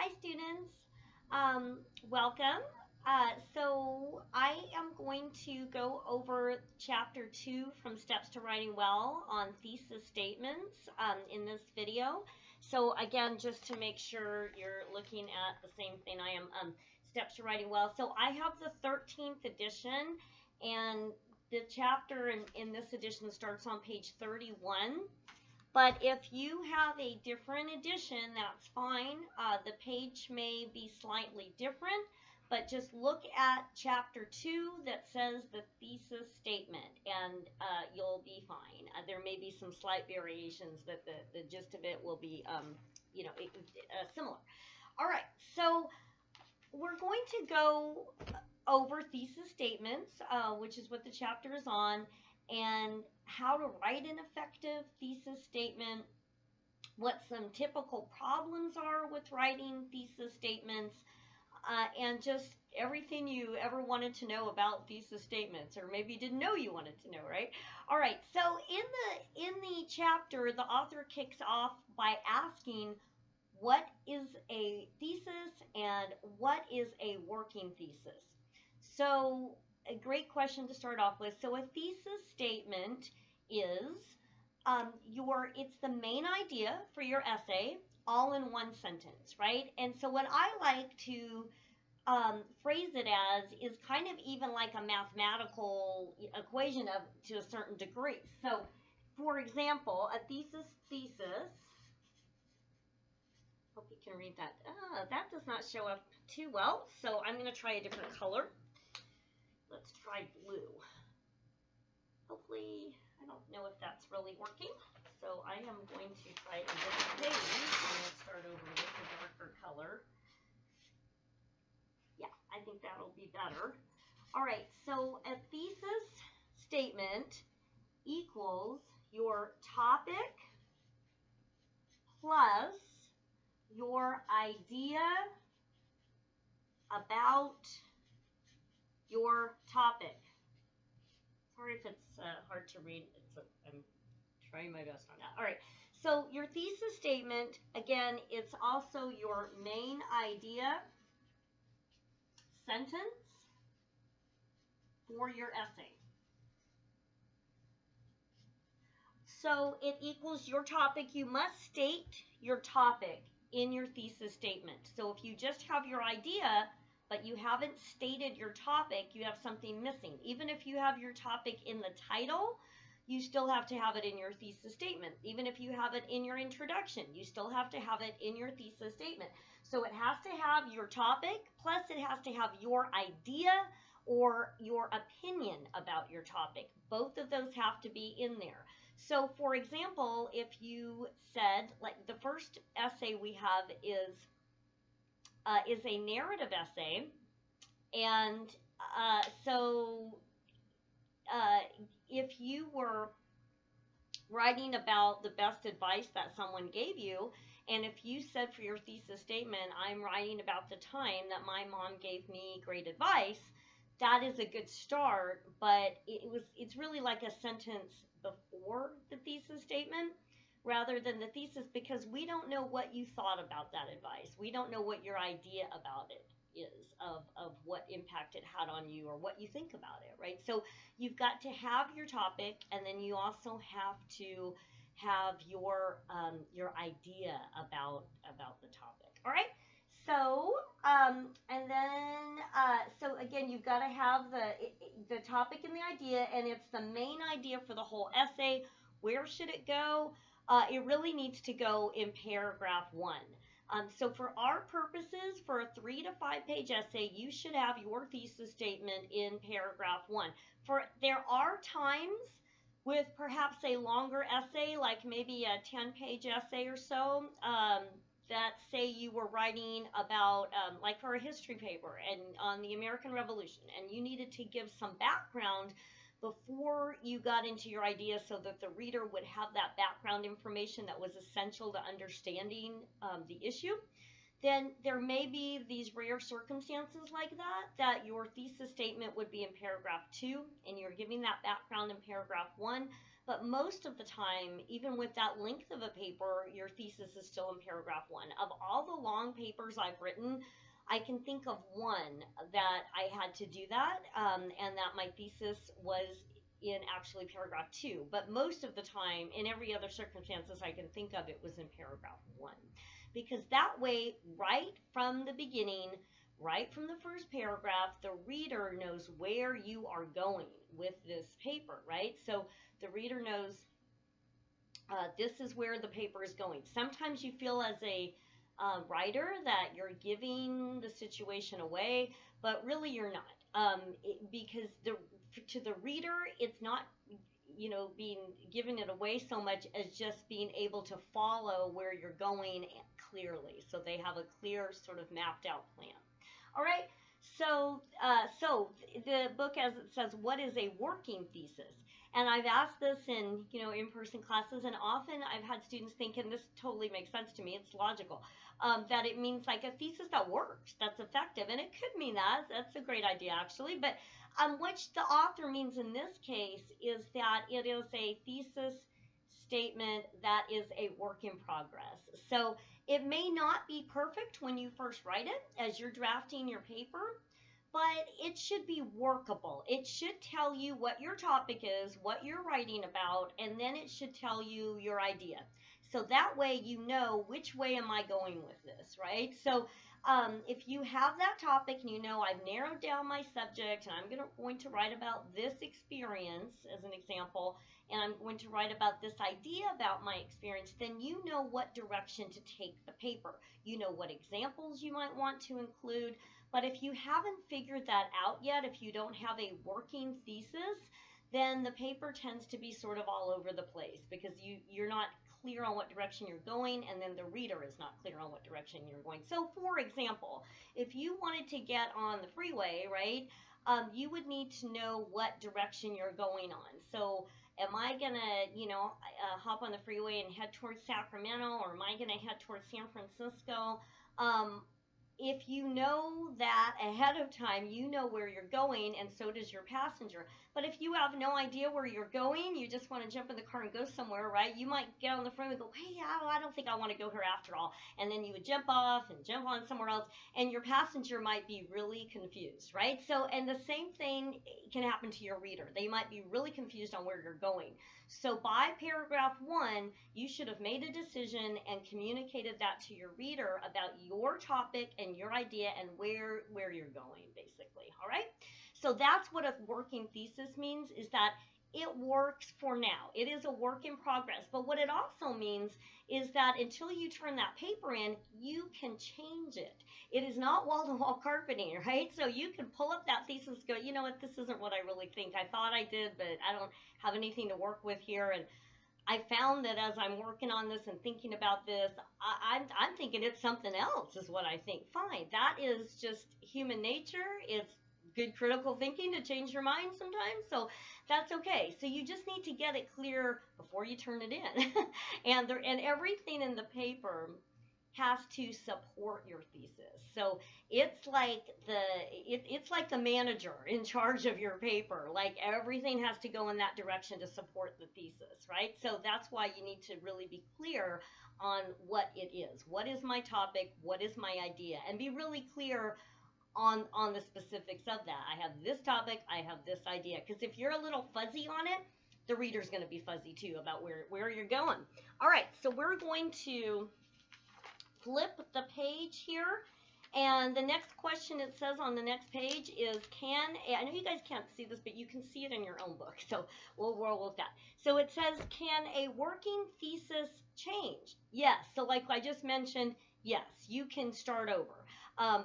Hi, students. Welcome. So I am going to go over chapter 2 from Steps to Writing Well on thesis statements in this video. So again, just to make sure you're looking at the same thing I am, Steps to Writing Well. So I have the 13th edition, and the chapter in this edition starts on page 31. But if you have a different edition, that's fine. The page may be slightly different, but just look at chapter 2 that says the thesis statement, and you'll be fine. There may be some slight variations, but the gist of it will be, similar. All right, so we're going to go over thesis statements, which is what the chapter is on, and how to write an effective thesis statement, what some typical problems are with writing thesis statements, and just everything you ever wanted to know about thesis statements, or maybe didn't know you wanted to know, right? All right, so in the chapter, the author kicks off by asking, what is a thesis and what is a working thesis? So a great question to start off with. So a thesis statement is it's the main idea for your essay all in one sentence, right? And so what I like to phrase it as is kind of even like a mathematical equation to a certain degree. So for example, a thesis, hope you can read that. That does not show up too well, so I'm going to try a different color. Let's try blue. Hopefully, I don't know if that's really working, so I am going to try a different page. I'm going to start over with a darker color. Yeah, I think that'll be better. All right, so a thesis statement equals your topic plus your idea about your topic. Sorry if it's hard to read. I'm trying my best on that. All right. So your thesis statement, again, it's also your main idea sentence for your essay. So it equals your topic. You must state your topic in your thesis statement. So if you just have your idea, but you haven't stated your topic, you have something missing. Even if you have your topic in the title, you still have to have it in your thesis statement. Even if you have it in your introduction, you still have to have it in your thesis statement. So it has to have your topic, plus it has to have your idea or your opinion about your topic. Both of those have to be in there. So for example, if you said, like the first essay we have is a narrative essay, and if you were writing about the best advice that someone gave you, and if you said for your thesis statement, I'm writing about the time that my mom gave me great advice, that is a good start, but it's really like a sentence before the thesis statement rather than the thesis, because we don't know what you thought about that advice. We don't know what your idea about it is of what impact it had on you or what you think about it, right? So you've got to have your topic, and then you also have to have your idea about the topic. All right. So so again, you've got to have the topic and the idea, and it's the main idea for the whole essay. Where should it go? It really needs to go in paragraph 1. So for our purposes, for a 3 to 5 page essay, you should have your thesis statement in paragraph 1. There are times with perhaps a longer essay, like maybe a 10-page essay or so, that say you were writing about, like for a history paper and on the American Revolution, and you needed to give some background before you got into your idea so that the reader would have that background information that was essential to understanding the issue, then there may be these rare circumstances like that your thesis statement would be in paragraph 2 and you're giving that background in paragraph 1. But most of the time, even with that length of a paper, your thesis is still in paragraph one. Of all the long papers I've written, I can think of one that I had to do that, and that my thesis was in actually paragraph two. But most of the time, in every other circumstances I can think of, it was in paragraph one. Because that way, right from the beginning, right from the first paragraph, the reader knows where you are going with this paper, right? So the reader knows this is where the paper is going. Sometimes you feel as a writer that you're giving the situation away, but really you're not. Because to the reader, it's not being given it away so much as just being able to follow where you're going clearly. So they have a clear sort of mapped out plan. All right. So the book, as it says, what is a working thesis? And I've asked this in in-person classes, and often I've had students think, and this totally makes sense to me, it's logical, that it means like a thesis that works, that's effective, and it could mean that. That's a great idea, actually. But what the author means in this case is that it is a thesis statement that is a work in progress. So it may not be perfect when you first write it as you're drafting your paper, but it should be workable. It should tell you what your topic is, what you're writing about, and then it should tell you your idea. So that way you know which way am I going with this, right? So if you have that topic and you know I've narrowed down my subject and I'm going to write about this experience as an example, and I'm going to write about this idea about my experience, then you know what direction to take the paper. You know what examples you might want to include. But if you haven't figured that out yet, if you don't have a working thesis, then the paper tends to be sort of all over the place because you're not clear on what direction you're going, and then the reader is not clear on what direction you're going. So for example, if you wanted to get on the freeway, right, you would need to know what direction you're going on. So am I going to, hop on the freeway and head towards Sacramento, or am I going to head towards San Francisco? If you know that ahead of time, you know where you're going, and so does your passenger. But if you have no idea where you're going, you just want to jump in the car and go somewhere, right? You might get on the phone and go, hey, I don't think I want to go here after all. And then you would jump off and jump on somewhere else, and your passenger might be really confused, right? So, and the same thing can happen to your reader. They might be really confused on where you're going. So by paragraph one, you should have made a decision and communicated that to your reader about your topic and your idea and where you're going, basically. All right? So that's what a working thesis means, is that it works for now. It is a work in progress. But what it also means is that until you turn that paper in, you can change it. It is not wall-to-wall carpeting, right? So you can pull up that thesis and go, you know what, this isn't what I really think. I thought I did, but I don't have anything to work with here. And I found that as I'm working on this and thinking about this, I'm thinking it's something else is what I think. Fine. That is just human nature. It's good critical thinking to change your mind sometimes. So that's okay. So you just need to get it clear before you turn it in. and everything in the paper has to support your thesis. So it's like the manager in charge of your paper. Like everything has to go in that direction to support the thesis, right? So that's why you need to really be clear on what it is. What is my topic? What is my idea? And be really clear on the specifics of that. I have this topic, I have this idea. Because if you're a little fuzzy on it, the reader's going to be fuzzy too about where you're going. All right, so we're going to flip the page here. And the next question it says on the next page is, I know you guys can't see this, but you can see it in your own book. So we'll roll with that. So it says, can a working thesis change? Yes. So like I just mentioned, yes, you can start over.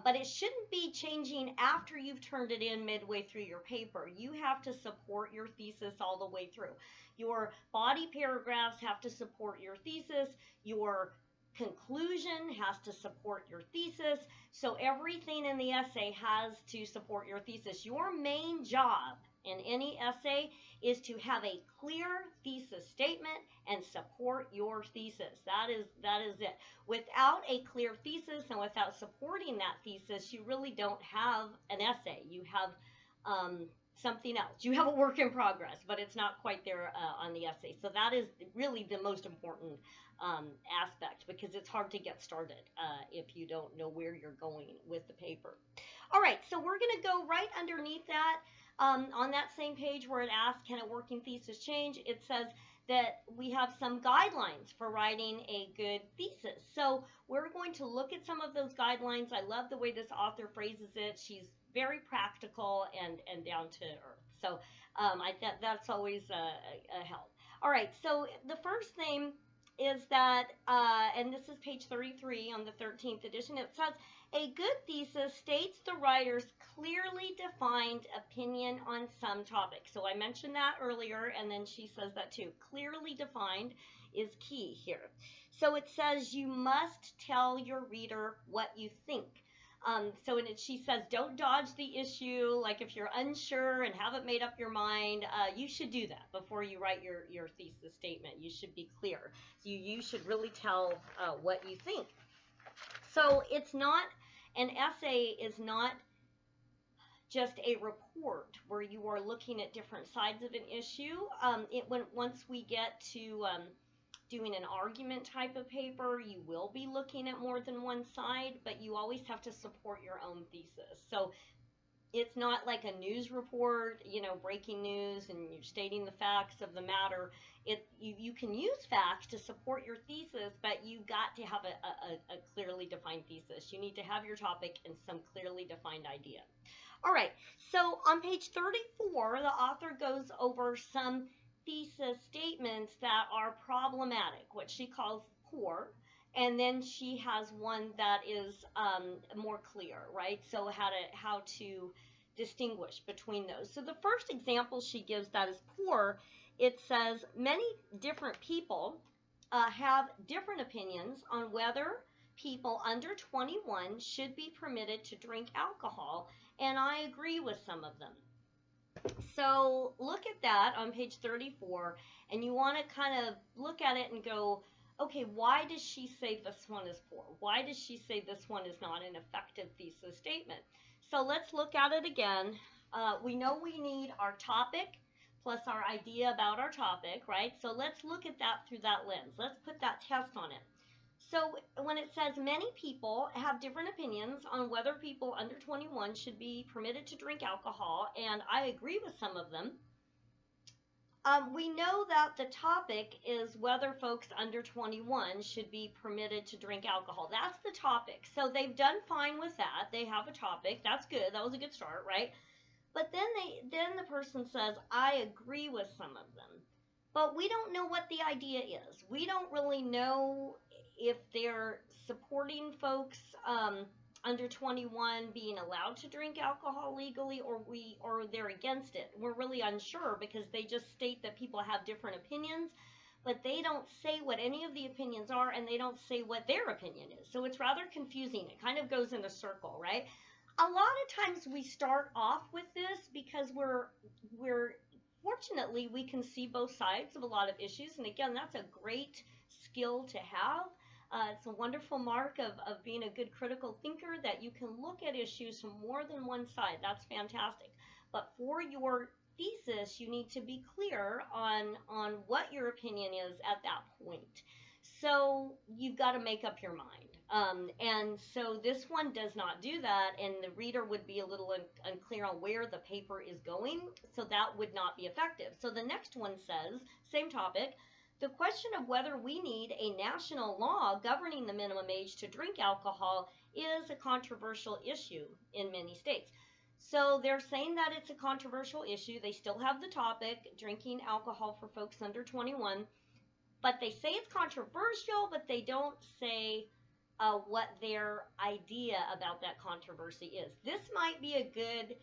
But it shouldn't be changing after you've turned it in midway through your paper. You have to support your thesis all the way through. Your body paragraphs have to support your thesis. Your conclusion has to support your thesis. So everything in the essay has to support your thesis. Your main job in any essay is to have a clear thesis statement and support your thesis. That is it. Without a clear thesis and without supporting that thesis, you really don't have an essay. You have something else. You have a work in progress, but it's not quite there on the essay. So that is really the most important aspect, because it's hard to get started if you don't know where you're going with the paper. All right, so we're going to go right underneath that. On that same page where it asks, can a working thesis change? It says that we have some guidelines for writing a good thesis. So we're going to look at some of those guidelines. I love the way this author phrases it. She's very practical and down to earth. So that's always a help. All right, so the first thing is that, and this is page 33 on the 13th edition, it says, a good thesis states the writer's clearly defined opinion on some topic. So I mentioned that earlier, and then she says that too. Clearly defined is key here. So it says you must tell your reader what you think. So she says, don't dodge the issue. Like if you're unsure and haven't made up your mind, you should do that before you write your thesis statement. You should be clear. You should really tell what you think. So it's not, an essay is not just a report where you are looking at different sides of an issue. Once we get to doing an argument type of paper, you will be looking at more than one side, but you always have to support your own thesis. So it's not like a news report, breaking news, and you're stating the facts of the matter. You can use facts to support your thesis, but you got to have a clearly defined thesis. You need to have your topic and some clearly defined idea. All right, so on page 34, the author goes over some thesis statements that are problematic, what she calls poor, and then she has one that is more clear, right? So how to distinguish between those. So the first example she gives that is poor, it says many different people have different opinions on whether people under 21 should be permitted to drink alcohol, and I agree with some of them. So look at that on page 34, and you want to kind of look at it and go, okay, why does she say this one is poor? Why does she say this one is not an effective thesis statement? So let's look at it again. We know we need our topic plus our idea about our topic, right? So let's look at that through that lens. Let's put that test on it. So when it says many people have different opinions on whether people under 21 should be permitted to drink alcohol, and I agree with some of them, we know that the topic is whether folks under 21 should be permitted to drink alcohol. That's the topic. So they've done fine with that. They have a topic. That's good. That was a good start, right? But then the person says, I agree with some of them. But we don't know what the idea is. We don't really know if they're supporting folks under 21 being allowed to drink alcohol legally, or they're against it. We're really unsure because they just state that people have different opinions, but they don't say what any of the opinions are, and they don't say what their opinion is. So it's rather confusing. It kind of goes in a circle, right? A lot of times we start off with this because we're fortunately we can see both sides of a lot of issues, and again, that's a great skill to have. It's a wonderful mark of being a good critical thinker, that you can look at issues from more than one side. That's fantastic. But for your thesis, you need to be clear on what your opinion is at that point. So you've got to make up your mind. And so this one does not do that, and the reader would be a little unclear on where the paper is going, so that would not be effective. So the next one says, same topic, the question of whether we need a national law governing the minimum age to drink alcohol is a controversial issue in many states. So they're saying that it's a controversial issue. They still have the topic, drinking alcohol for folks under 21, but they say it's controversial, but they don't say what their idea about that controversy is. This might be a good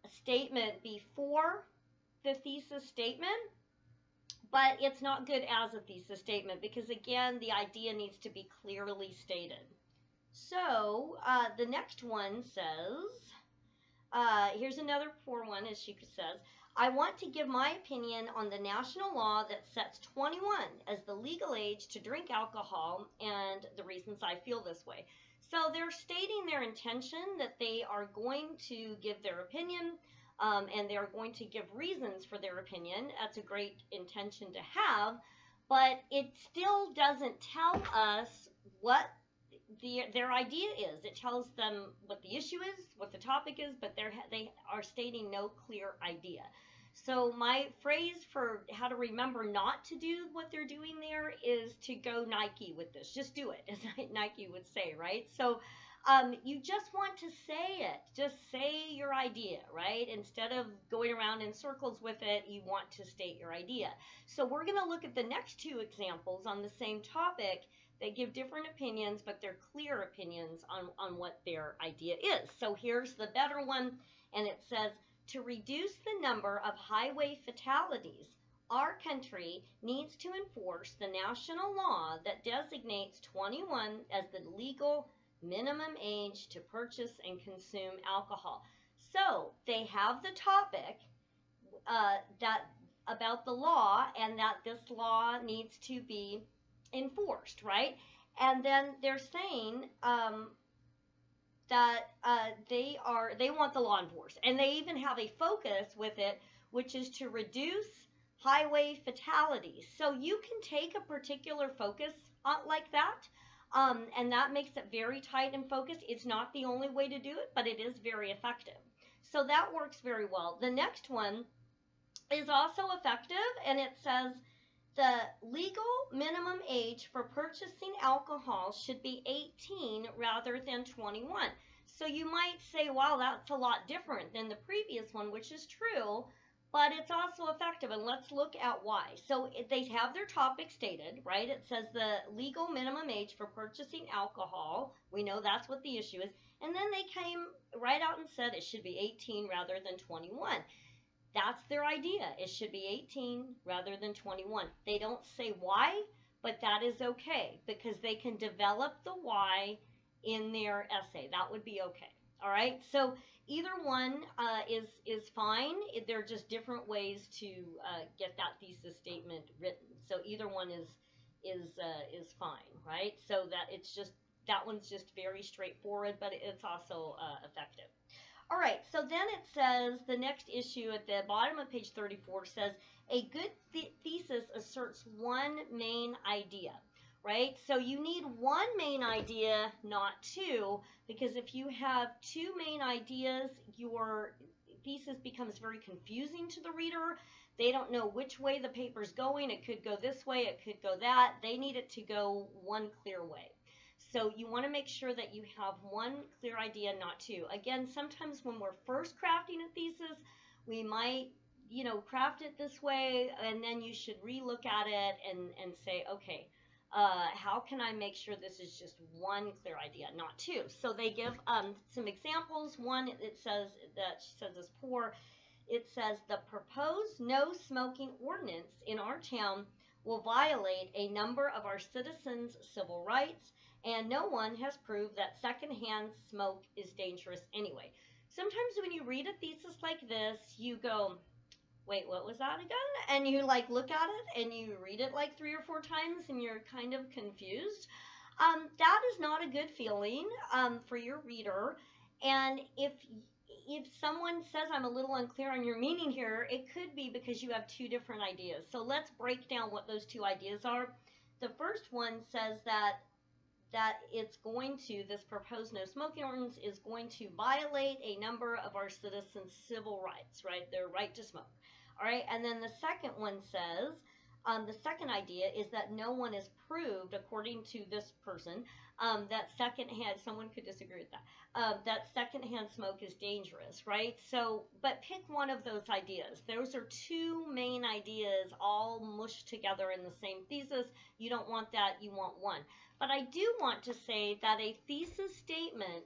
statement before the thesis statement, but it's not good as a thesis statement because, again, the idea needs to be clearly stated. So the next one says, here's another poor one, as she says, I want to give my opinion on the national law that sets 21 as the legal age to drink alcohol and the reasons I feel this way. So they're stating their intention that they are going to give their opinion. and they're going to give reasons for their opinion. That's a great intention to have, but it still doesn't tell us what their idea is. It tells them what the issue is, what the topic is, but they are stating no clear idea. So my phrase for how to remember not to do what they're doing there is to go Nike with this. Just do it, as Nike would say, right? So you just want to say it. Just say your idea, right? Instead of going around in circles with it, you want to state your idea. So we're going to look at the next two examples on the same topic. They give different opinions, but they're clear opinions on what their idea is. So here's the better one, and it says, to reduce the number of highway fatalities, our country needs to enforce the national law that designates 21 as the legal minimum age to purchase and consume alcohol. So they have the topic that about the law, and that this law needs to be enforced, right? And then they're saying that they want the law enforced, and they even have a focus with it, which is to reduce highway fatalities. So you can take a particular focus like that, and that makes it very tight and focused. It's not the only way to do it, but it is very effective. So that works very well. The next one is also effective, and it says the legal minimum age for purchasing alcohol should be 18 rather than 21. So you might say, wow, that's a lot different than the previous one, which is true, but it's also effective, and let's look at why. So they have their topic stated, right? It says the legal minimum age for purchasing alcohol. We know that's what the issue is. And then they came right out and said it should be 18 rather than 21. That's their idea. It should be 18 rather than 21. They don't say why, but that is okay, because they can develop the why in their essay. That would be okay. All right. So either one is fine. They're just different ways to get that thesis statement written. So either one is fine, right? So that one's just very straightforward, but it's also effective. All right, so then it says, the next issue at the bottom of page 34 says, a good thesis asserts one main idea, right? So you need one main idea, not two, because if you have two main ideas, your thesis becomes very confusing to the reader. They don't know which way the paper's going. It could go this way, it could go that. They need it to go one clear way. So you want to make sure that you have one clear idea, not two. Again, sometimes when we're first crafting a thesis, we might, craft it this way, and then you should relook at it and say, okay, how can I make sure this is just one clear idea, not two? So they give some examples. One, it says that she says is poor. It says the proposed no smoking ordinance in our town will violate a number of our citizens' civil rights, and no one has proved that secondhand smoke is dangerous anyway. Sometimes when you read a thesis like this, you go, wait, what was that again? And you look at it and you read it 3 or 4 times and you're kind of confused. That is not a good feeling for your reader. And if someone says I'm a little unclear on your meaning here, it could be because you have two different ideas. So let's break down what those two ideas are. The first one says that this proposed no smoking ordinance is going to violate a number of our citizens' civil rights, right? Their right to smoke. All right, and then the second one says, the second idea is that no one is proved, according to this person, that secondhand, someone could disagree with that, that secondhand smoke is dangerous, right? So, but pick one of those ideas. Those are two main ideas all mushed together in the same thesis. You don't want that, you want one. But I do want to say that a thesis statement,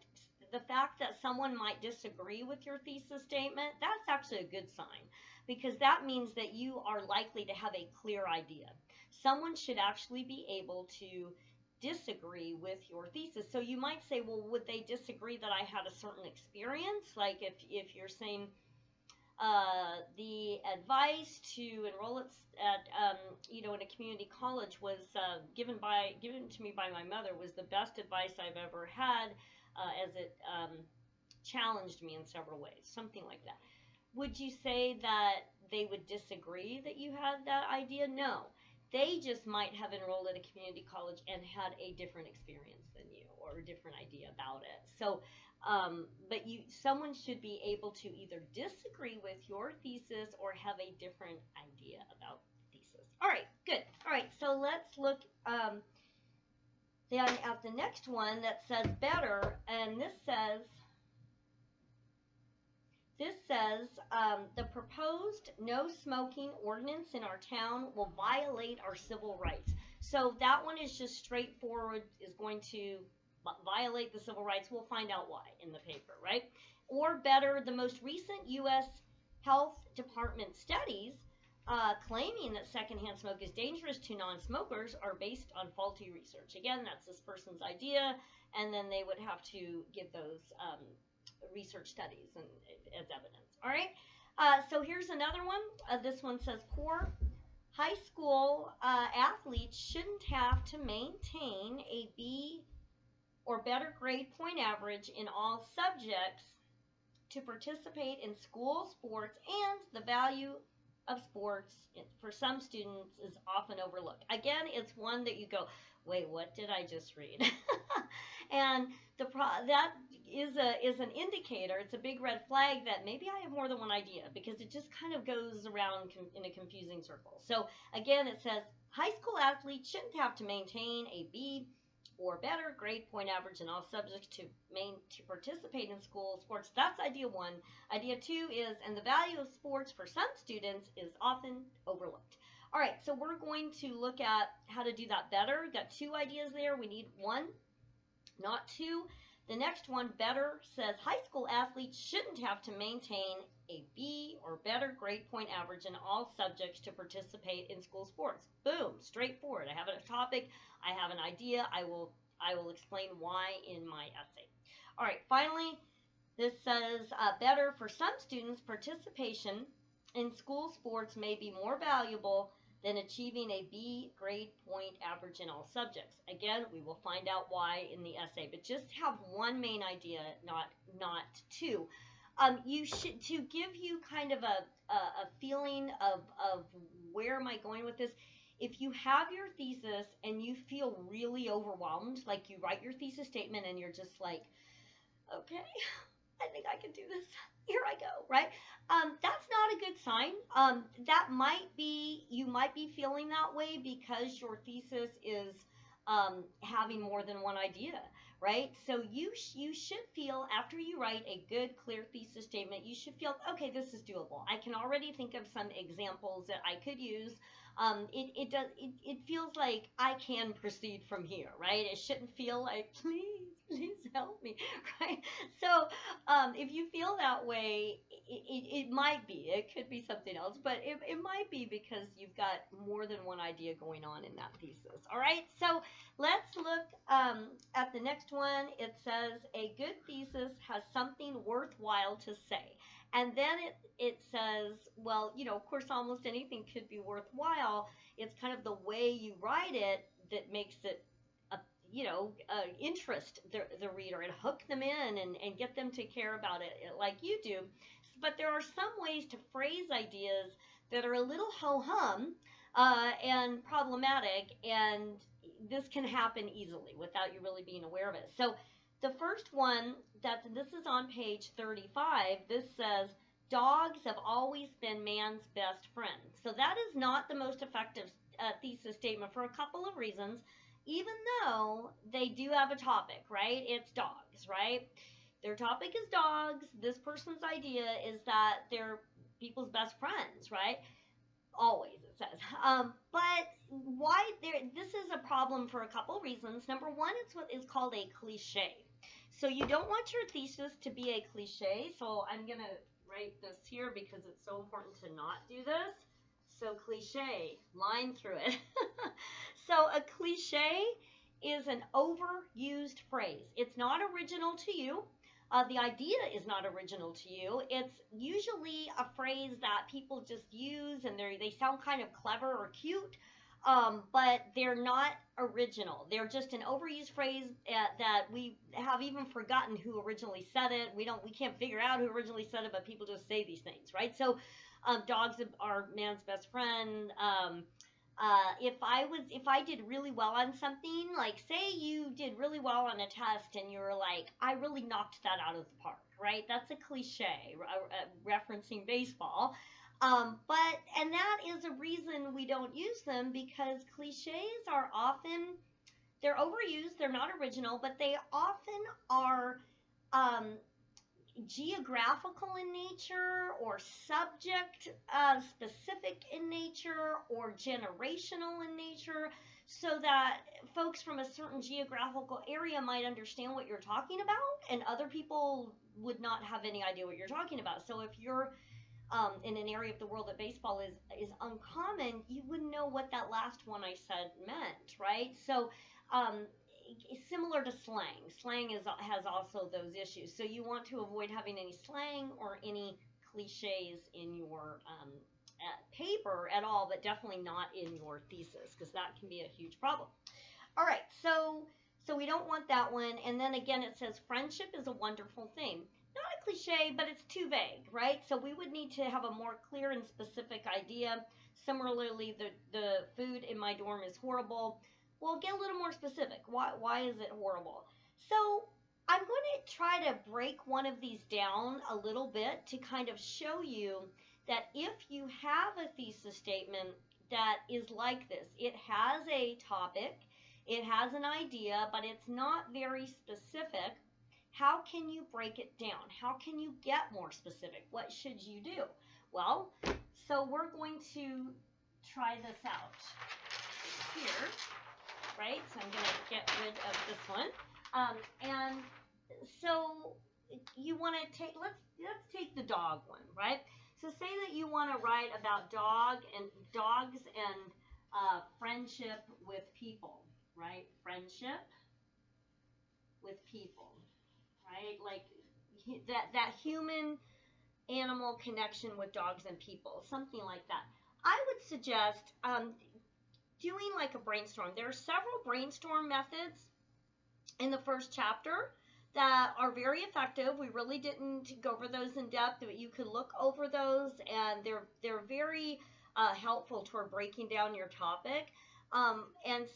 the fact that someone might disagree with your thesis statement, that's actually a good sign, because that means that you are likely to have a clear idea. Someone should actually be able to disagree with your thesis. So you might say, well, would they disagree that I had a certain experience? Like if you're saying the advice to enroll at in a community college was given to me by my mother was the best advice I've ever had, as it challenged me in several ways, something like that. would you say that they would disagree that you had that idea? No. They just might have enrolled at a community college and had a different experience than you or a different idea about it. So, but someone should be able to either disagree with your thesis or have a different idea about the thesis. All right, good. All right, so let's look then at the next one that says better, and this says the proposed no smoking ordinance in our town will violate our civil rights. So that one is just straightforward, is going to violate the civil rights. We'll find out why in the paper, right? Or better, the most recent U.S. Health Department studies claiming that secondhand smoke is dangerous to non-smokers are based on faulty research. Again, that's this person's idea, and then they would have to give those research studies as evidence. All right. So here's another one. This one says poor high school athletes shouldn't have to maintain a B or better grade point average in all subjects to participate in school sports, and the value of sports for some students is often overlooked. Again, it's one that you go, wait, what did I just read? And that is an indicator. It's a big red flag that maybe I have more than one idea, because it just kind of goes around in a confusing circle. So again, it says high school athletes shouldn't have to maintain a B or better grade point average in all subjects to participate in school sports. That's idea one. Idea two is, and the value of sports for some students is often overlooked. All right, so we're going to look at how to do that better. We've got two ideas there. We need one, not two. The next one, better, says high school athletes shouldn't have to maintain a B or better grade point average in all subjects to participate in school sports. Boom, straightforward. I have a topic, I have an idea, I will explain why in my essay. All right, finally, this says better, for some students, participation in school sports may be more valuable than achieving a B grade point average in all subjects. Again, we will find out why in the essay, but just have one main idea, not two. You should, to give you kind of a feeling of where am I going with this, if you have your thesis and you feel really overwhelmed, like you write your thesis statement and you're just like, okay, I think I can do this. Here I go, right? That's not a good sign. That might be, you might be feeling that way because your thesis is having more than one idea, right? So you should feel, after you write a good, clear thesis statement, you should feel, okay, this is doable. I can already think of some examples that I could use. It feels like I can proceed from here, right? It shouldn't feel like, please help me, right? So if you feel that way, it might be, it could be something else, but it might be because you've got more than one idea going on in that thesis. All right, so let's look at the next one. It says a good thesis has something worthwhile to say. And then it says, well, of course, almost anything could be worthwhile. It's kind of the way you write it that makes it, interest the reader and hook them in and get them to care about it like you do. But there are some ways to phrase ideas that are a little ho-hum and problematic, and this can happen easily without you really being aware of it. So the first one, this is on page 35, this says, dogs have always been man's best friend. So that is not the most effective thesis statement for a couple of reasons, even though they do have a topic, right? It's dogs, right? Their topic is dogs. This person's idea is that they're people's best friends, right? Always, it says. But why this is a problem for a couple reasons. Number one, it's what is called a cliche. So you don't want your thesis to be a cliche. So I'm going to write this here because it's so important to not do this. So cliche, line through it. So a cliche is an overused phrase. It's not original to you. The idea is not original to you. It's usually a phrase that people just use and they sound kind of clever or cute. but they're not original. They're just an overused phrase that we have even forgotten who originally said it. We can't figure out who originally said it, but people just say these things, right? So, dogs are man's best friend. If I did really well on something, like say you did really well on a test and you're like, I really knocked that out of the park, right? That's a cliche referencing baseball. And that is a reason we don't use them, because cliches are often, they're overused, they're not original, but they often are um, geographical in nature, or subject specific in nature, or generational in nature, so that folks from a certain geographical area might understand what you're talking about, and other people would not have any idea what you're talking about. So if you're in an area of the world that baseball is uncommon, you wouldn't know what that last one I said meant, right? So um, similar to slang. Slang has also those issues. So you want to avoid having any slang or any cliches in your paper at all, but definitely not in your thesis, because that can be a huge problem. All right, so we don't want that one. And then again, it says friendship is a wonderful thing. Not a cliche, but it's too vague, right? So we would need to have a more clear and specific idea. Similarly, the food in my dorm is horrible. Well, get a little more specific. Why is it horrible? So I'm going to try to break one of these down a little bit to kind of show you that if you have a thesis statement that is like this, it has a topic, it has an idea, but it's not very specific. How can you break it down? How can you get more specific? What should you do? Well, so we're going to try this out here, right? So I'm going to get rid of this one. And so you want to take, let's take the dog one, right? So say that you want to write about dogs and friendship with people, right? Friendship with people, right? Like that human animal connection with dogs and people, something like that. I would suggest doing like a brainstorm. There are several brainstorm methods in the first chapter that are very effective. We really didn't go over those in depth, but you can look over those, and they're very helpful toward breaking down your topic. And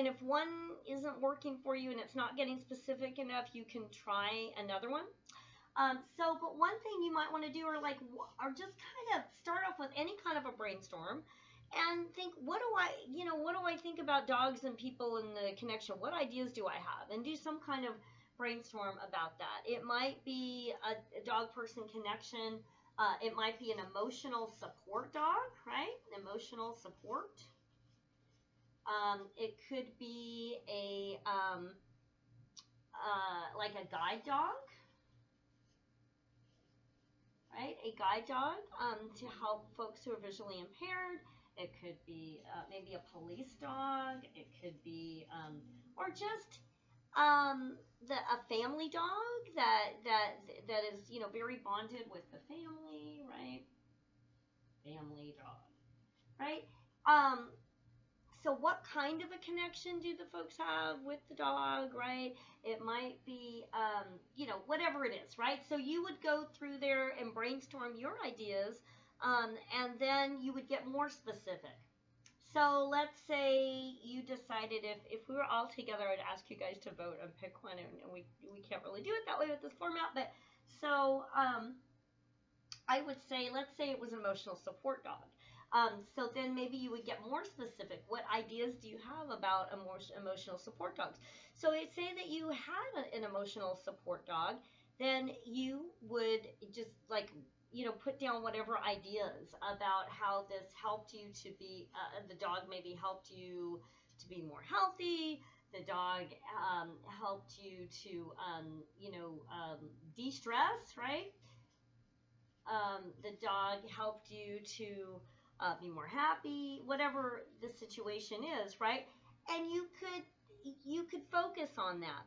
if one isn't working for you and it's not getting specific enough, you can try another one. But one thing you might want to do, or just kind of start off with any kind of a brainstorm, and think, what do I think about dogs and people and the connection? What ideas do I have? And do some kind of brainstorm about that. It might be a dog-person connection. It might be an emotional support dog, right? Emotional support. It could be like a guide dog, right? A guide dog to help folks who are visually impaired. It could be maybe a police dog. It could be, or just a family dog that is very bonded with the family, right? Family dog, right? So what kind of a connection do the folks have with the dog, right? It might be, whatever it is, right? So you would go through there and brainstorm your ideas, and then you would get more specific. So let's say you decided, if we were all together, I'd ask you guys to vote and pick one, and we can't really do it that way with this format, but so I would say, let's say it was an emotional support dog. So then maybe you would get more specific. What ideas do you have about emotional support dogs? So say that you had an emotional support dog, then you would just put down whatever ideas about how this helped you to be, the dog maybe helped you to be more healthy. The dog helped you to, de-stress, right? The dog helped you to be more happy, whatever the situation is, right? And you could focus on that.